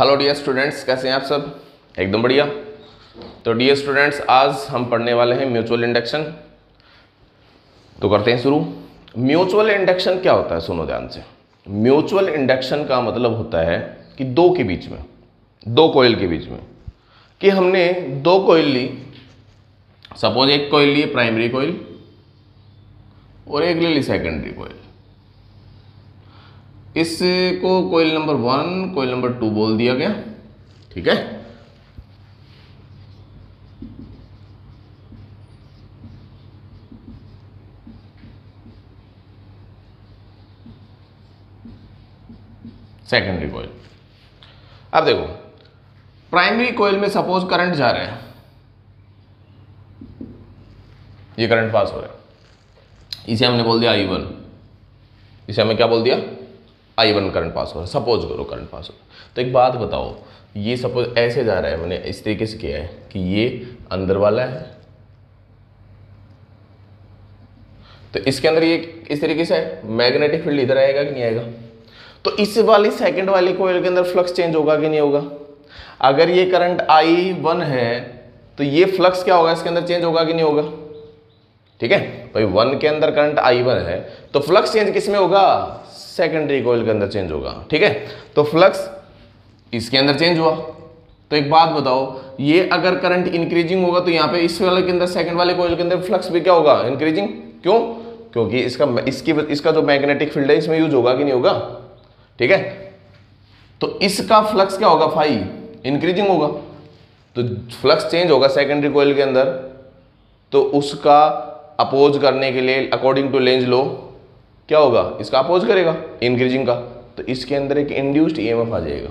Hello dear students, कैसे हैं आप सब? एकदम बढ़िया। तो डियर स्टूडेंट्स, आज हम पढ़ने वाले हैं म्यूचुअल इंडक्शन। तो करते हैं शुरू। म्यूचुअल इंडक्शन क्या होता है? सुनो ध्यान से। म्यूचुअल इंडक्शन का मतलब होता है कि दो के बीच में, दो कॉइल के बीच में, कि हमने दो कॉइल ली। सपोज एक कॉइल ली प्राइमरी कॉइल और एक ले ली सेकेंडरी कॉइल। इसको कॉइल नंबर 1 कॉइल नंबर 2 बोल दिया गया। ठीक है। Secondary coil. अब देखो, प्राइमरी कॉइल में सपोज करंट जा रहा है, ये करंट पास हो रहा है, इसे हमने बोल दिया I1। इसे हमें क्या बोल दिया? I1 करंट पास हो रहा है। सपोज करो करंट पास हो रहा है। तो एक बात बताओ, ये सपोज ऐसे जा रहा है, मैंने इस तरीके से किया है कि ये अंदर वाला है, तो इसके अंदर ये इस तरीके से है, मैग्नेटिक फील्ड इधर आएगा कि नहीं आएगा? तो इस वाली सेकंड वाली कॉइल के अंदर फ्लक्स चेंज होगा कि नहीं होगा? अगर ये करंट I1 है तो ये फ्लक्स क्या होगा, इसके अंदर चेंज होगा कि नहीं होगा? ठीक है भाई, 1 के अंदर करंट I1 है तो फ्लक्स चेंज किस में होगा? सेकेंडरी कॉइल के अंदर चेंज होगा। ठीक है, तो फ्लक्स इसके अंदर चेंज हुआ। तो एक बात बताओ, ये अगर करंट इंक्रीजिंग होगा तो यहाँ पे इस वाले के अंदर, सेकंड वाले कॉइल के अंदर फ्लक्स भी क्या होगा? इंक्रीजिंग। क्यों? क्योंकि इसका जो मैग्नेटिक फील्ड है इसमें यूज होगा कि नहीं होगा? ठीक है, तो इसका फ्लक्स क्या होगा? फाई इंक्रीजिंग होगा, तो फ्लक्स चेंज होगा सेकेंडरी कॉइल के अंदर, तो उसका अपोज करने के लिए अकॉर्डिंग टू लेंज लॉ क्या होगा? इसका अपोज करेगा इंक्रीजिंग का, तो इसके अंदर एक इंड्यूस्ड ईएमएफ आ जाएगा।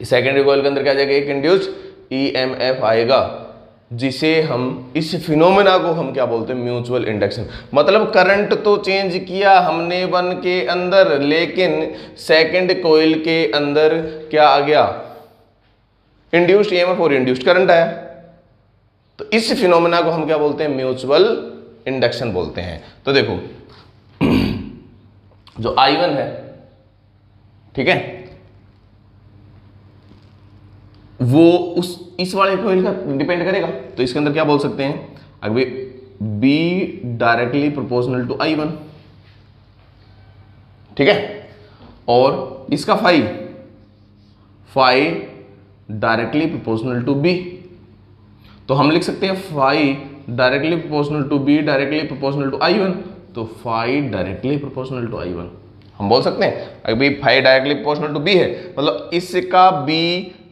सेकेंडरी कॉइल के अंदर क्या जाएगा? एक इंड्यूस्ड ईएमएफ आएगा, जिसे हम, इस फिनोमेना को हम क्या बोलते हैं? Mutual induction. मतलब करंट तो चेंज किया हमने 1 के अंदर, लेकिन सेकंड कॉइल के अंदर क्या आ गया? इंड्यूस्ड ईएमएफ और इंड्यूस्ड करंट आया। तो इस फिनोमेना को हम क्या बोलते हैं? म्यूचुअल इंडक्शन बोलते हैं। तो देखो जो I1 है, ठीक है, वो इस वाले कॉइल का डिपेंड करेगा। तो इसके अंदर क्या बोल सकते हैं? अगर B directly proportional to I1, ठीक है, और इसका phi directly proportional to B, तो हम लिख सकते हैं phi directly proportional to B directly proportional to I1, तो phi directly proportional to I1 हम बोल सकते हैं। अगर phi directly proportional to B है, मतलब इसका B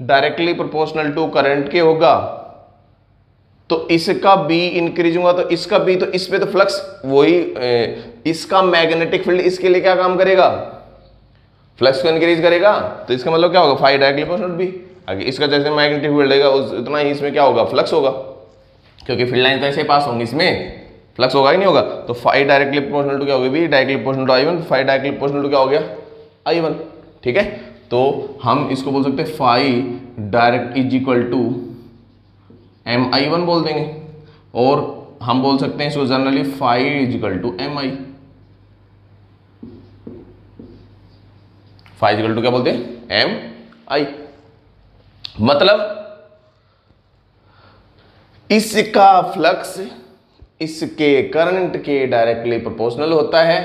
directly proportional to current के होगा, तो इसका B इंक्रीज होगा, तो इसका B, तो इस पे तो फ्लक्स वही, इसका मैग्नेटिक फील्ड इसके लिए क्या काम करेगा? फ्लक्स को इंक्रीज करेगा। तो इसका मतलब क्या होगा? Phi directly proportional to B। अगर इसका जैसे मैग्नेटिक फील्ड रहेगा उतना ही इसमें क्या होगा? फ्लक्स होगा, क्योंकि फील्ड लाइन तो ऐसे पास होंगी, इसमें फ्लक्स होगा ही नहीं होगा। तो फाई डायरेक्टली प्रोपोर्शनल टू क्या होगी? B directly proportional to I1, phi directly proportional to क्या हो गया? I1। ठीक है, तो हम इसको बोल सकते हैं phi direct is equal to MI1 बोल देंगे, और हम बोल सकते हैं इसको generally phi is equal to MI। Phi is equal to क्या बोलते हैं? MI। मतलब इसका फ्लक्स इसके करंट के डायरेक्टली प्रोपोर्शनल होता है,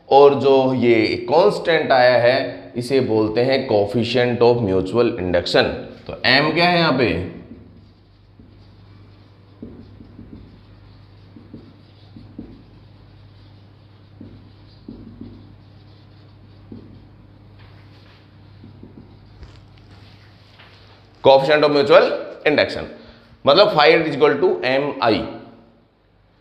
और जो ये कांस्टेंट आया है इसे बोलते हैं कोफिशिएंट ऑफ म्यूचुअल इंडक्शन। तो M क्या है यहां पे? कोफिशिएंट ऑफ म्यूचुअल इंडक्शन, मतलब phi is equal to MI।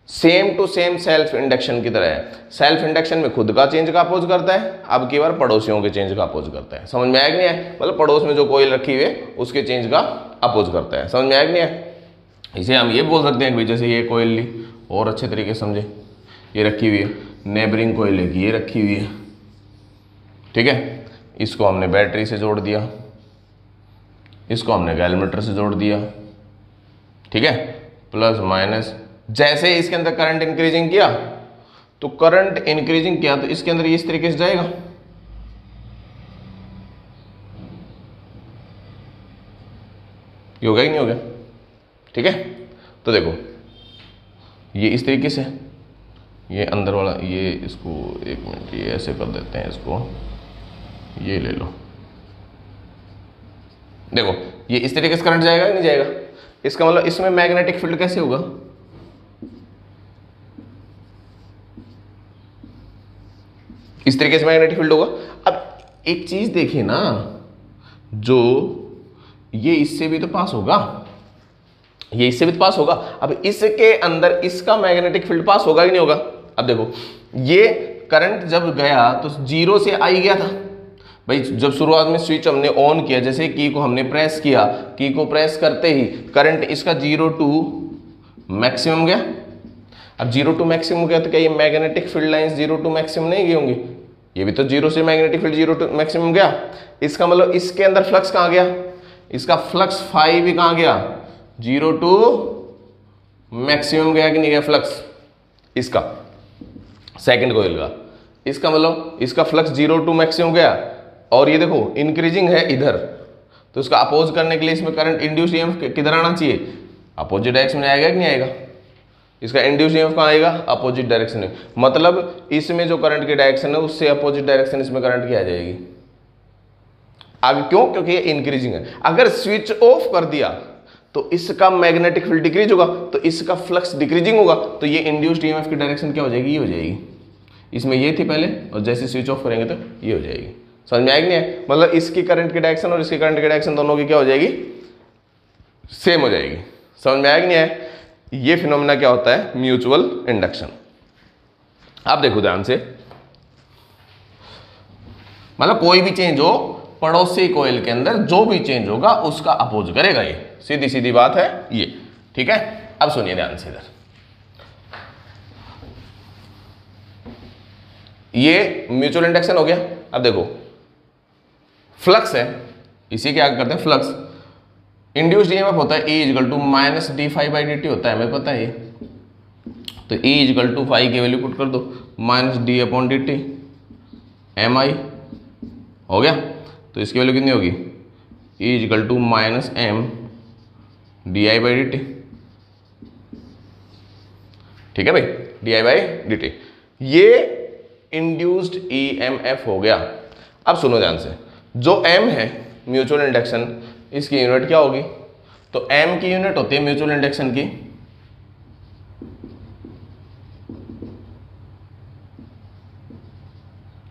Same to same self induction की तरह है। सेल्फ इंडक्शन में खुद का चेंज का अपोज करता है, अब की बार पड़ोसियों के चेंज का अपोज करता है। समझ में आया कि नहीं आया? मतलब पड़ोस में जो कॉइल रखी हुई है उसके चेंज का अपोज करता है। समझ में आया कि नहीं आया? इसे हम ये बोल सकते हैं कि जैसे ये कॉइल ली, और अच्छे तरीके से समझे, ये रखी हुई है, नेबरिंग कॉइल है, ये रखी हुई है, ठीक है, इसको हमने बैटरी से जोड़ दिया, इसको हमने गैलमीटर से जोड़ दिया, ठीक है, प्लस माइनस। जैसे इसके अंदर करंट इंक्रीजिंग किया, तो करंट इंक्रीजिंग किया तो इसके अंदर इस तरीके से जाएगा, ये हो गया कि नहीं हो गया? ठीक है, तो देखो ये इस तरीके से, ये अंदर वाला, ये इसको एक मिनट ये ऐसे कर देते हैं, इसको ये ले लो। देखो ये इस तरीके से करंट जाएगा कि नहीं जाएगा? इसका मतलब इसमें मैग्नेटिक फील्ड कैसे होगा? इस तरीके से मैग्नेटिक फील्ड होगा। अब एक चीज देखिए ना, जो ये इससे भी तो पास होगा, ये इससे भी तो पास होगा। अब इसके अंदर इसका मैग्नेटिक फील्ड पास होगा कि नहीं होगा? अब देखो ये करंट जब गया तो 0 से आई गया था भाई। जब शुरुआत में स्विच हमने ऑन किया, जैसे की को हमने प्रेस किया, की को प्रेस करते ही करंट इसका 0 टू मैक्सिमम गया। अब 0 टू मैक्सिमम गया तो क्या ये magnetic field lines 0 to maximum नहीं गई होंगी? ये भी तो 0 से मैग्नेटिक फील्ड 0 टू मैक्सिमम गया। इसका मतलब इसके अंदर फ्लक्स कहाँ गया? इसका फ्लक्स फाई भी कहाँ गया? 0 टू मैक्सिमम गया कि नहीं गया फ्लक्स? इसका सेकंड कोयल का, इसका मतलब इसका फ्लक्स 0 टू मैक्सिमम गया। और ये देखो इंक्रीजिंग है इधर, तो इसका अपोज करने के लिए इसमें करंट इंड्यूस ईएमएफ किधर आना चाहिए? अपोजिट डायरेक्शन में आएगा कि नहीं आएगा? इसका इंड्यूस ईएमएफ कहाँ आएगा? अपोजिट डायरेक्शन में। मतलब इसमें जो करंट की डायरेक्शन है उससे अपोजिट डायरेक्शन इसमें करंट की आ जाएगी आगे। क्यों? क्योंकि ये इंक्रीजिंग है। अगर स्विच ऑफ कर दिया तो इसका मैग्नेटिक फील्ड डिक्रीज होगा, तो इसका फ्लक्स डिक्रीजिंग होगा, तो ये इंड्यूस्ड ईएमएफ की डायरेक्शन क्या हो जाएगी? ये हो जाएगी। इसमें ये थी पहले, और जैसे स्विच ऑफ करेंगे तो ये हो जाएगी। समझ में आएगी नहीं है? मतलब इसकी करंट की डायरेक्शन और इसकी करंट की डायरेक्शन दोनों की क्या हो जाएगी? सेम हो जाएगी। समझ में आएगी नहीं है? ये फिनोमेना क्या होता है? Mutual induction. आप देखो ध्यान से, मतलब कोई भी चेंज हो पड़ोसी कोयल के अंदर, जो भी चेंज होगा उसका अपोज करेगा। ये सीधी सीधी बात है ये, ठीक है। अब सुनिए ध्यान से, इधर ये म्यूचुअल इंडक्शन हो गया। अब देखो फ्लक्स है, इसी के आगे करते हैं फ्लक्स। इंड्यूस्ड ईएमएफ होता है E equal to minus D phi by D T होता है, हमें पता है ये। तो E इक्वल टू फाई की वैल्यू पुट कर दो, minus D upon D T M I हो गया। तो इसकी वैल्यू कितनी होगी? E equal to minus M D I by D T. ठीक है भाई, D I by D T. ये इंड्यूस्ड ईएमएफ हो गया। अब सुनो ध्यान से, जो M है म्यूचुअल इंडक्शन, इसकी यूनिट क्या होगी? तो M की यूनिट होती है म्यूचुअल इंडक्शन की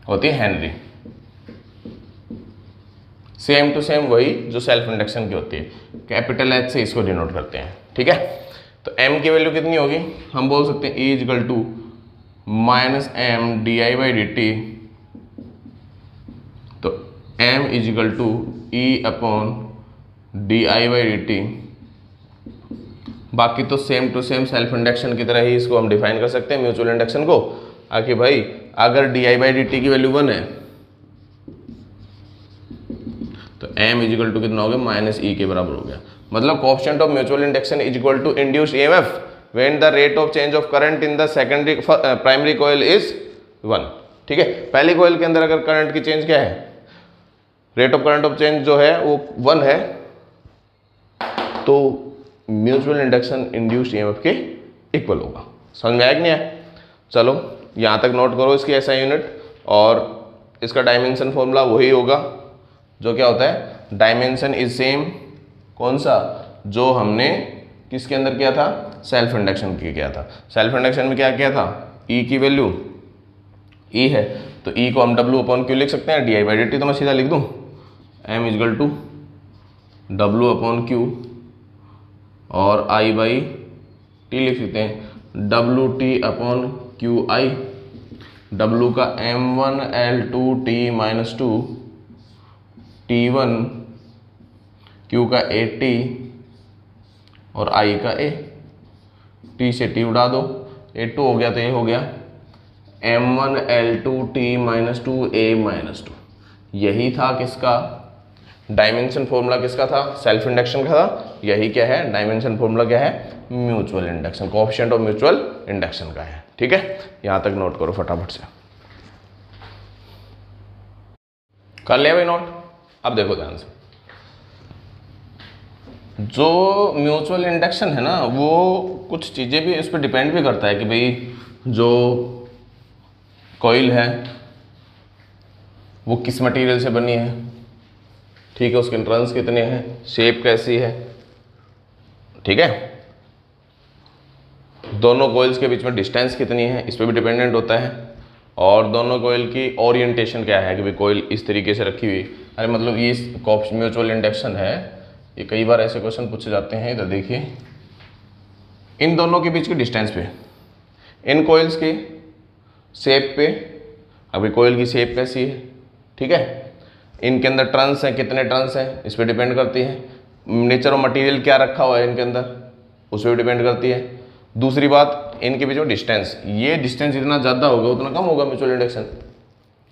होती है हेनरी। सेम टू सेम वही जो सेल्फ इंडक्शन की होती है, कैपिटल H से इसको डिनोट करते हैं। ठीक है, तो M की वैल्यू कितनी होगी? हम बोल सकते हैं E equal to minus M D I by D T. तो M is equal to E upon D I by D T. बाकी तो same to same self induction की तरह ही इसको हम डिफाइन कर सकते हैं म्यूचुअल इंडक्शन को। आखिर भाई अगर D I by D T की वैल्यू 1 है तो M इज इक्वल टू कितना हो गया? माइनस ई के बराबर हो गया। मतलब coefficient of mutual induction is equal to induced EMF when the rate of change of current in the secondary primary coil is 1। ठीक है, पहली कॉइल के अंदर अगर करंट की चेंज क्या है? Rate of current of change जो है वो 1 है, तो म्यूचुअल इंडक्शन इंड्यूस्ड ईएमएफ के इक्वल होगा। समझ में आया कि नहीं आया? चलो यहाँ तक नोट करो इसकी ऐसा यूनिट, और इसका डायमेंशन फॉर्मूला वही होगा जो क्या होता है? Dimension is same. कौन सा? जो हमने किसके अंदर किया था? सेल्फ इंडक्शन की किया था। सेल्फ इंडक्शन में क्या किया था? E की वैल्यू E है, तो E को हम W अपॉन Q लिख सकते हैं। D I by D T तो मैं सीधा लिख दूँ, M is equal to W upon Q, और I बाई T लिख सकते हैं W T upon Q I। W का M1 L2 T minus 2 T1, Q का AT और I का A। T से T उड़ा दो, A2 हो गया तो ये हो गया M1 L2 T minus 2 A minus 2। यही था किसका डायमेंशन फॉर्मूला? किसका था? सेल्फ इंडक्शन का था। यही क्या है डायमेंशन फॉर्मूला? क्या है? Mutual induction, coefficient of mutual induction का है। ठीक है, यहां तक नोट करो फटाफट से। कर लिया भाई नोट? अब देखो ध्यान से, जो म्यूचुअल इंडक्शन है ना, वो कुछ चीज़ें भी इस पर डिपेंड भी करता है कि भाई जो कॉइल है वो किस मटेरियल से बनी है, ठीक है, उसके टर्न्स कितने हैं, शेप कैसी है, ठीक है, दोनों कोइल्स के बीच में डिस्टेंस कितनी है, इस पर भी डिपेंडेंट होता है, और दोनों कोइल की ओरिएंटेशन क्या है कि भाई कोइल इस तरीके से रखी हुई, अरे मतलब ये म्यूचुअल इंडक्शन है, ये कई बार ऐसे क्वेश्चन पूछे जाते हैं। इधर देखिए, इन दोनों के बीच की डिस्टेंस पे, इन कोइल्स की शेप पे, अभी कोइल की शेप कैसी है, ठीक है, इनके अंदर टर्न्स हैं, कितने टर्न्स हैं, इस पर डिपेंड करती है, नेचर ऑफ मटेरियल क्या रखा हुआ है इनके अंदर, उस पर भी डिपेंड करती है। दूसरी बात, इनके बीच में डिस्टेंस, ये डिस्टेंस जितना ज़्यादा होगा उतना कम होगा म्यूचुअल इंडक्शन,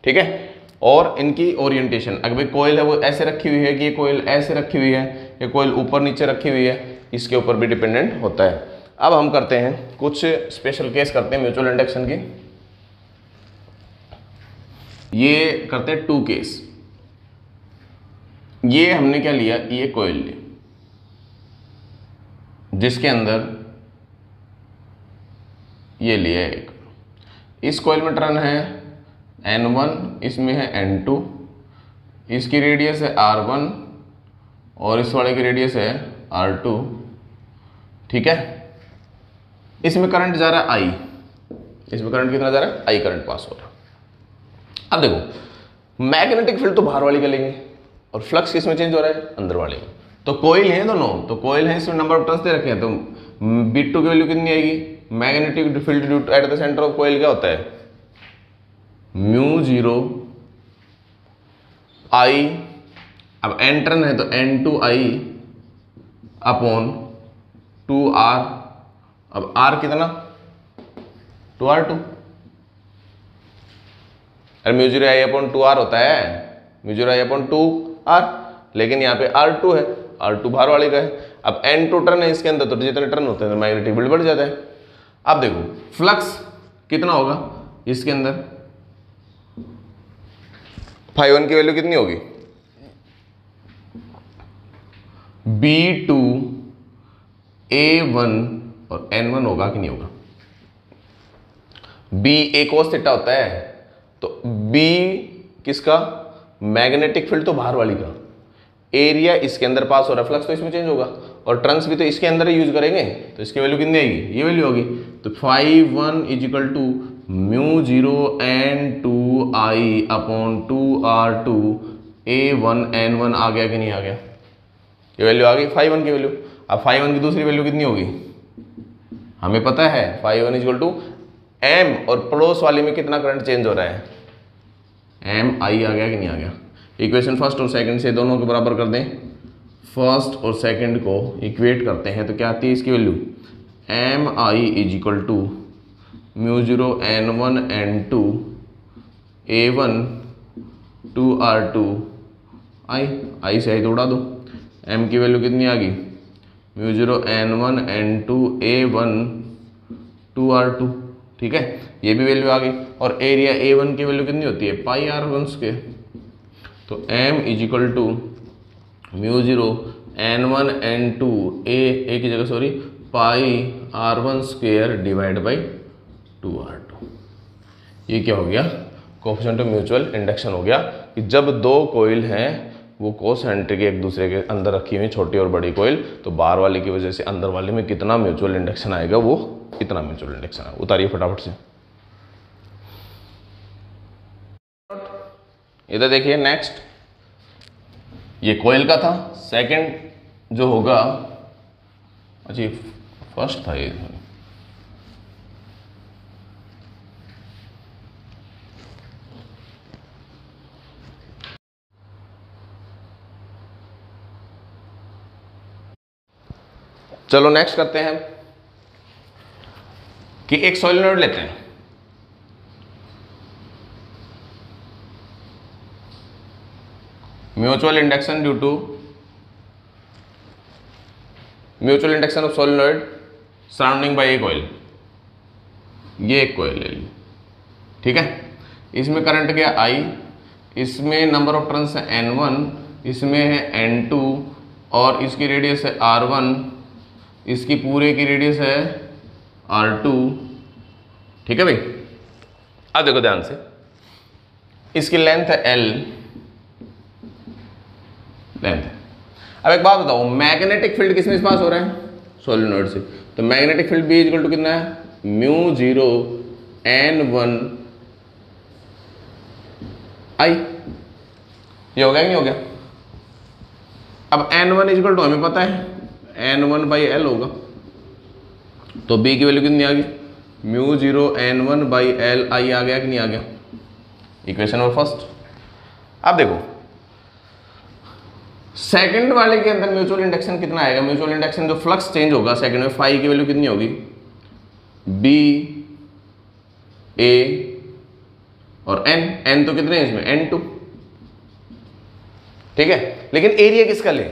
ठीक है, और इनकी ओरिएंटेशन, अगर भाई कोइल है वो ऐसे रखी हुई है कि ये कोइल ऐसे रखी हुई है, ये कोइल ऊपर नीचे रखी हुई है, इसके ऊपर भी डिपेंडेंट होता है। अब हम करते हैं कुछ स्पेशल केस करते हैं म्यूचुअल इंडक्शन की, ये करते हैं 2 केस। ये हमने क्या लिया, ये कोइल ली जिसके अंदर ये लिया एक, इस कोइल में टर्न है N1, इसमें है N2, इसकी रेडियस है R1 और इस वाले की रेडियस है R2, ठीक है, इसमें करंट जा रहा है I, इसमें करंट कितना जा रहा है, I करंट पास हो रहा है। अब देखो, मैग्नेटिक फील्ड तो बाहर वाली का लेंगे और फ्लक्स किसमें चेंज हो रहा है, अंदर वाले में, तो कोइल है दोनों, तो कोइल है, इसमें नंबर ऑफ टर्न्स दे रखे हैं, तो B2 की वैल्यू कितनी आएगी, magnetic field due at the centre of coil क्या होता है, μ0 I, अब N टर्न है तो N2I अपॉन 2R, अब R कितना 2R2, अरे μ0 I अपॉन 2R होता है, μ0 I अपॉन 2R, लेकिन यहाँ पे R2 है, R2 बाहर वाले का है, अब N2 टर्न है इसके अंदर, तो जितने टर्न होते हैं तो मैग्नेटिक फील्ड बढ़ जाता है। अब देखो फ्लक्स कितना होगा इसके अंदर, φ1 की वैल्यू कितनी होगी, B2 A1 और N1 होगा कि नहीं होगा, B A cos थीटा होता है, तो B किसका, मैग्नेटिक फील्ड तो बाहर वाली का, एरिया इसके अंदर पास हो रहा है, फ्लक्स तो इसमें चेंज होगा, और टर्न्स भी तो इसके अंदर ही यूज करेंगे, तो इसकी वैल्यू कितनी आएगी, ये वैल्यू होगी, तो φ1 is equal to μ0 N2I upon 2R2 A1 N1 आ गया कि नहीं आ गया, ये वैल्यू आ गई φ1 की वैल्यू। अब φ1 की दूसरी वैल्यू कितनी होगी, हमें पता है φ1 इजिकल टू M, और पड़ोस वाले में कितना करंट चेंज हो रहा है, MI आ गया कि नहीं आ गया। इक्वेशन फर्स्ट और सेकंड से दोनों के बराबर कर दें, फर्स्ट और सेकंड को इक्वेट करते हैं तो क्या आती है इसकी value, MI equal to μ0 N1 N2 A1 2R2 I से I तोड़ा दो, M की वैल्यू कितनी आ गई, μ0 N1 N2 A1 2R2, ठीक है, ये भी वैल्यू आ गई, और एरिया A1 की वैल्यू कितनी होती है, पाई R1 स्क्वायर, तो M equal to μ0 N1 N2 A की जगह sorry pi R1 square divide by 2R2, ये क्या हो गया, कोएफिशिएंट ऑफ म्यूचुअल इंडक्शन हो गया कि जब दो कोइल हैं वो कोसेंट्रिक एक दूसरे के अंदर रखी हुई छोटी और बड़ी कोइल, तो बाहर वाले की वजह से अंदर वाले में कितना म्यूचुअल इंडक्शन आएगा, वो कितना म्यूचुअल इंडक्शन आएगा, उतारिए फटाफट से। इधर देखिए नेक्स्ट, ये कोइल का था, सेकंड जो होगा, अच्छा फर्स्ट था ये, चलो नेक्स्ट करते हैं कि एक सोलेनॉइड लेते हैं, mutual induction due to mutual induction of solenoid surrounding by a coil, ये एक कॉइल ले ली, ठीक है, इसमें करंट गया I, इसमें नंबर ऑफ टर्न्स है N1, इसमें है N2 और इसकी रेडियस है R1, इसकी पूरे की रेडियस है R2। ठीक है भाई, अब देखो ध्यान से, इसकी लेंथ है L, लेंथ है। अब एक बात बताओ, मैग्नेटिक फील्ड किसमें पास हो रहा है? सोलेनोइड से। तो magnetic field B equal to कितना है? μ0 N1 I। ये हो गया कि नहीं हो गया? अब N1 इक्वल टू हमें पता है N1 बाई L होगा, तो B की वैल्यू कितनी आ गई? μ0 N1 बाई L I आ गया कि नहीं आ गया? Equation number first. अब देखो सेकंड वाले के अंदर म्यूचुअल इंडक्शन कितना आएगा? म्यूचुअल इंडक्शन जो फ्लक्स चेंज होगा सेकंड में, फाई की वैल्यू कितनी होगी? B A और N तो कितने हैं इसमें? N2। ठीक है, लेकिन एरिया किसका ले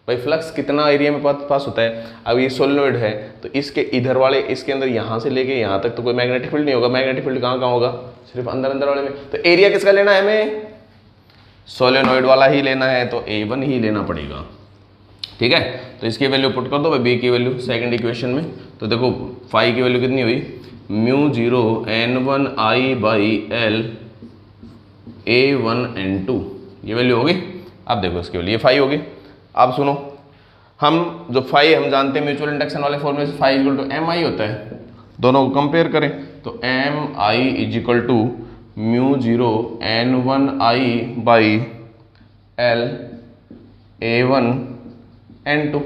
भाई? फ्लक्स कितना एरिया में पास होता है? अब ये सोलेनोइड है तो इसके इधर वाले, इसके अंदर यहां से लेके यहां तक तो कोई मैग्नेटिक फील्ड नहीं होगा। मैग्नेटिक फील्ड कहां कहां होगा? सिर्फ अंदर अंदर वाले में। तो एरिया किसका लेना है हमें? सोलेनोइड वाला ही लेना है, तो A1 ही लेना पड़ेगा। ठीक है, तो इसकी वैल्यू पुट कर दो भाई, B की वैल्यू सेकंड इक्वेशन में। तो देखो फाई की वैल्यू कितनी हुई? μ0 N1 I by L A1 N2, ये वैल्यू होगी। अब देखो इसकी वैल्यू ये फाई होगी। अब सुनो, हम जो फाई हम जानते हैं म्यूचुअल इंडक्शन वाले फॉर्मूले से, फाई इक्वल टू MI होता है। दोनों को कंपेयर करें तो MI is equal to μ0 N1 I by L A1 N2।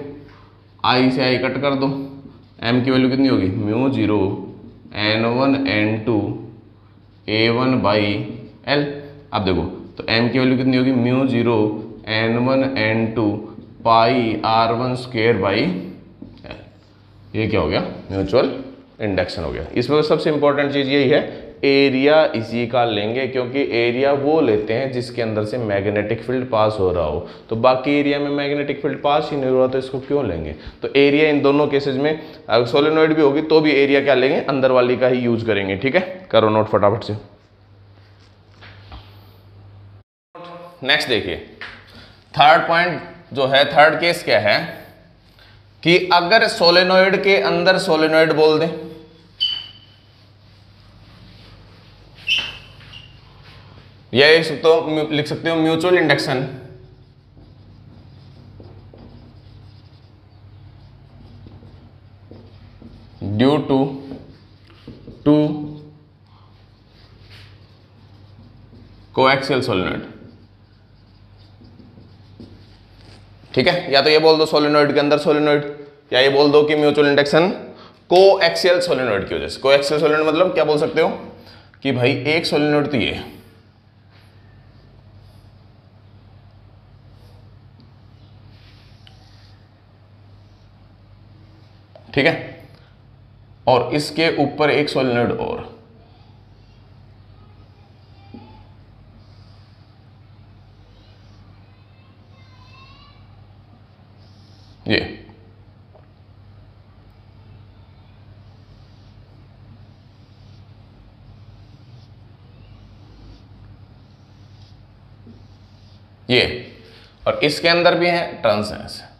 I से I कट कर दो, M की वैल्यू कितनी होगी? μ0 N1 N2 A1 by L। अब देखो तो M की वैल्यू कितनी होगी? μ0 N1 N2 pi R1 square by L। ये क्या हो गया? म्यूचुअल इंडक्शन हो गया। इसमें सबसे इंपॉर्टेंट चीज यही है, एरिया इसी का लेंगे, क्योंकि एरिया वो लेते हैं जिसके अंदर से मैग्नेटिक फील्ड पास हो रहा हो। तो बाकी एरिया में मैग्नेटिक फील्ड पास ही नहीं हो रहा, तो इसको क्यों लेंगे? तो एरिया इन दोनों केसेस में, अगर सोलेनोइड भी होगी तो भी एरिया क्या लेंगे? अंदर वाली का ही यूज करेंगे। ठीक है, करो नोट फटाफट से। नेक्स्ट देखिए, थर्ड पॉइंट जो है, थर्ड केस क्या है कि अगर सोलेनोइड के अंदर सोलेनोइड बोल दें, या लिख सकते हो mutual induction due to coaxial solenoid. ठीक है, या तो ये बोल दो सोलेनोइड के अंदर सोलेनोइड, या ये बोल दो कि म्यूचुअल इंडक्शन कोएक्सियल सोलेनोइड की वजह से। कोएक्सियल सोलेनोइड मतलब क्या बोल सकते हो कि भाई एक सोलेनोइड तो ये, ठीक है, और इसके ऊपर एक सोलेनोइड और, ये और इसके अंदर भी है टर्न्स हैं ऐसे।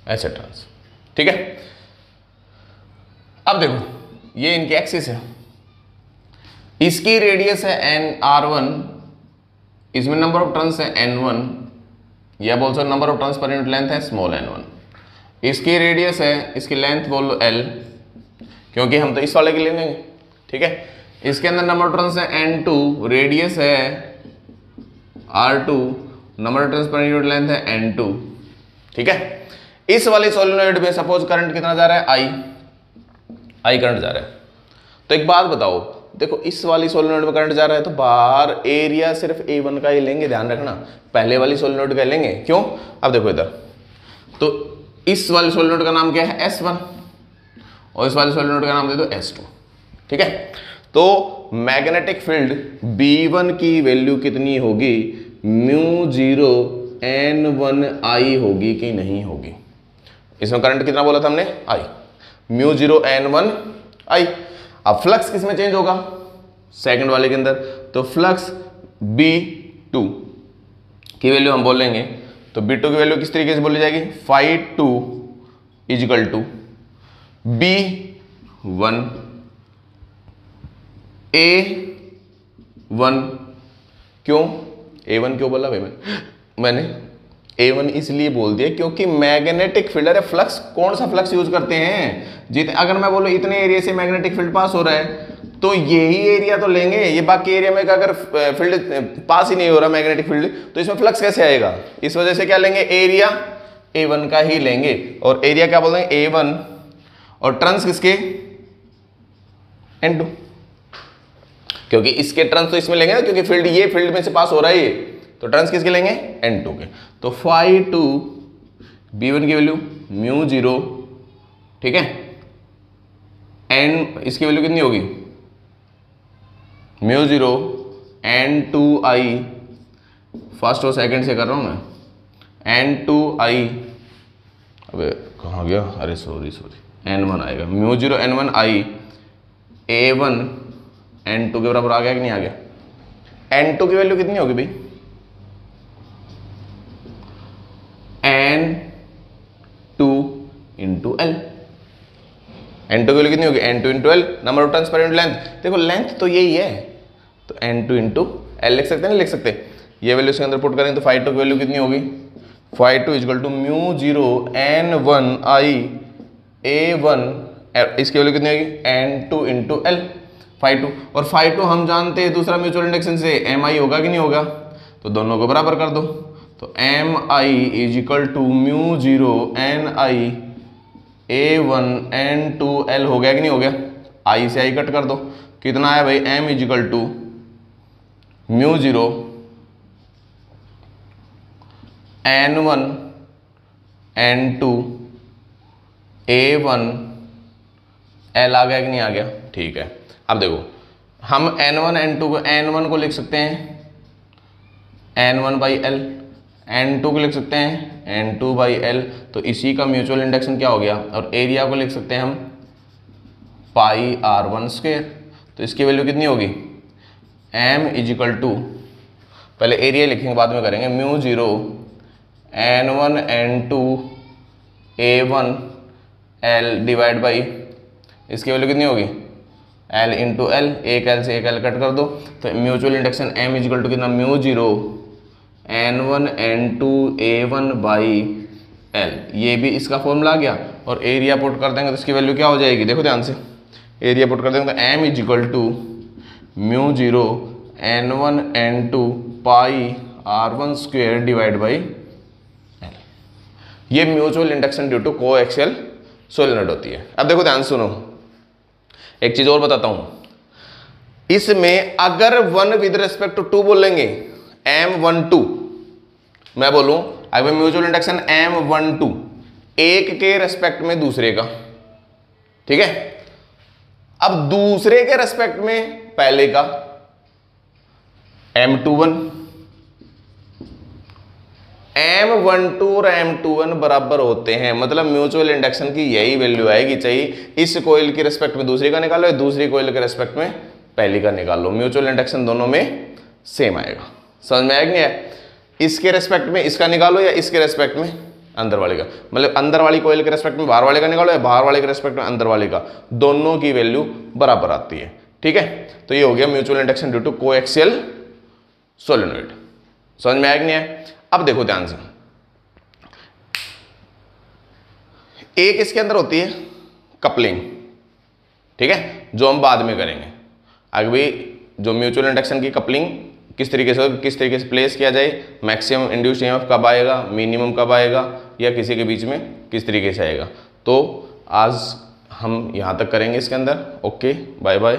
ऐसे टर्न्स। ठीक है, अब देखो ये इनकी एक्सिस है, इसकी रेडियस है R1, इसमें नंबर ऑफ टर्न्स है N1, या बोल सकते number of turns per unit length है स्मॉल n1। इसकी रेडियस है, इसकी लेंथ बोल लो L, क्योंकि हम तो इस वाले के लिए लेंगे। ठीक है, इसके अंदर नंबर ऑफ टर्न्स है N2, रेडियस है R2, number of turns per unit length है N2। ठीक है, इस वाले सोलेनोइड में सपोज करंट कितना जा रहा है? I करंट जा रहा है। तो एक बात बताओ, देखो इस वाली सोलेनोइड में करंट जा रहा है तो बाहर एरिया सिर्फ A1 का ही लेंगे, ध्यान रखना, पहले वाली सोलेनोइड का लेंगे। क्यों? अब देखो इधर, तो इस वाले सोलेनोइड का नाम क्या है? S1, और इस वाले सोलेनोइड का नाम दे दो S2। ठीक है, तो मैग्नेटिक फील्ड B1 की वैल्यू कितनी होगी? μ0 N1 I होगी कि नहीं होगी? इसमें करंट कितना बोला था हमने? I। Mu zero N one I. अब फ्लक्स किस में चेंज होगा, सेकंड वाले के अंदर, तो फ्लक्स B2 की वैल्यू हम बोलेंगे, तो B2 की वैल्यू किस तरीके से बोली जाएगी, phi 2 is equal to B1 A1। क्यों A1 क्यों बोला भाई मैंने A1 इसलिए बोल दिया क्योंकि मैग्नेटिक फील्ड है, फ्लक्स कौन सा फ्लक्स यूज करते हैं, अगर मैं बोलूं इतने एरिया से मैग्नेटिक फील्ड पास हो रहा है तो यही एरिया तो लेंगे, ये बाकी एरिया में अगर फील्ड पास ही नहीं हो रहा मैग्नेटिक फील्ड तो इसमें फ्लक्स कैसे आएगा, इस वजह से क्या लेंगे, एरिया A1 का ही लेंगे। और एरिया क्या बोल रहे हैं, A1, और टर्न्स किसके, N2, क्योंकि इसके टर्न्स तो इसमें लेंगे ना, क्योंकि फील्ड ये फील्ड में से पास हो रहा है ये, तो टर्न्स किसके लेंगे, N2 के। तो फाइ 2 B1 की वैल्यू म्यू जीरो, ठीक है, एन इसकी वैल्यू कितनी होगी, म्यू जीरो N2I, फर्स्ट और सेकंड से कर रहा हूं मैं, N2I, अबे कहाँ गया, अरे सॉरी N1 आएगा, mu zero N1I A1 N2 के बराबर आ गया कि नहीं आ गया। N2 की वैल्यू कितनी होगी भाई, N2 इंटू L, N2 की वैल्यू कितनी होगी, N2 into L, number of turns per unit length, देखो लेंथ तो यही है, तो N2 इंटू L लिख सकते हैं, नहीं लिख सकते, ये वैल्यू इसके अंदर पुट करें तो फाइ 2 की वैल्यू कितनी होगी, phi 2 equal to mu zero N1I A1, इसकी वैल्यू कितनी होगी, N2 इंटू L, फाइ 2, और फाइ 2 हम जानते हैं दूसरा म्यूचुअल इंडक्शन से MI होगा कि नहीं होगा, तो दोनों को बराबर कर दो, तो MI is equal to mu zero NI A1 N2 L हो गया कि नहीं हो गया, I से I कट कर दो, कितना आया भाई, M is equal to mu zero N1 N2 A1 L आ गया कि नहीं आ गया, ठीक है। अब देखो हम N1 N2 को, N1 को लिख सकते हैं N1 बाई L, N2 को लिख सकते हैं N2 बाई L, तो इसी का म्यूचुअल इंडक्शन क्या हो गया, और एरिया को लिख सकते हैं हम पाई R1 स्क्वायर, तो इसकी वैल्यू कितनी होगी, M इज इक्वल टू, पहले एरिया लिखेंगे बाद में करेंगे, mu zero N1 N2 A1 L divide by, इसकी वैल्यू कितनी होगी, L इंटू L, एक L से एक L कट कर दो, तो mutual induction M is equal to कितना, mu zero N1 N2 A1 by L, ये भी इसका फॉर्मूला आ गया, और एरिया पुट कर देंगे तो इसकी वैल्यू क्या हो जाएगी, देखो ध्यान से, एरिया पुट कर देंगे तो M is equal to mu zero N1 N2 pi R1 square divide by L, ये mutual induction due to coaxial solenoid होती है। अब देखो ध्यान सुनो, एक चीज और बताता हूं, इसमें अगर 1 विद रेस्पेक्ट टू 2 बोलेंगे, M12, मैं बोलूं अगर म्यूचुअल इंडक्शन M12 एक के रेस्पेक्ट में दूसरे का, ठीक है, अब दूसरे के रेस्पेक्ट में पहले का M21, M12 और M21 बराबर होते हैं, मतलब म्यूचुअल इंडक्शन की यही वैल्यू आएगी, चाहिए इस कोइल के रेस्पेक्ट में दूसरी का निकालो या दूसरी कोइल के रेस्पेक्ट में पहली का निकालो, म्यूचुअल इंडक्शन दोनों में सेम आएगा। समझ में आएगा नहीं है, इसके रेस्पेक्ट में इसका निकालो या इसके रेस्पेक्ट में अंदर वाले का, मतलब अंदर वाली कोइल के रेस्पेक्ट में बाहर वाले का निकालो या बाहर वाले के रेस्पेक्ट में अंदर वाले का, दोनों की वैल्यू बराबर आती है, ठीक है। तो ये हो गया mutual induction due to coaxial solenoid. समझ में आएगा नहीं है। अब देखो ध्यान से, एक इसके अंदर होती है कपलिंग, ठीक है, जो हम बाद में करेंगे। अभी जो म्यूचुअल इंडक्शन की कपलिंग किस तरीके से प्लेस किया जाए, मैक्सिमम इंड्यूस्ड ईएमएफ कब आएगा, मिनिमम कब आएगा, या किसी के बीच में किस तरीके से आएगा, तो आज हम यहाँ तक करेंगे इसके अंदर। Okay, bye bye.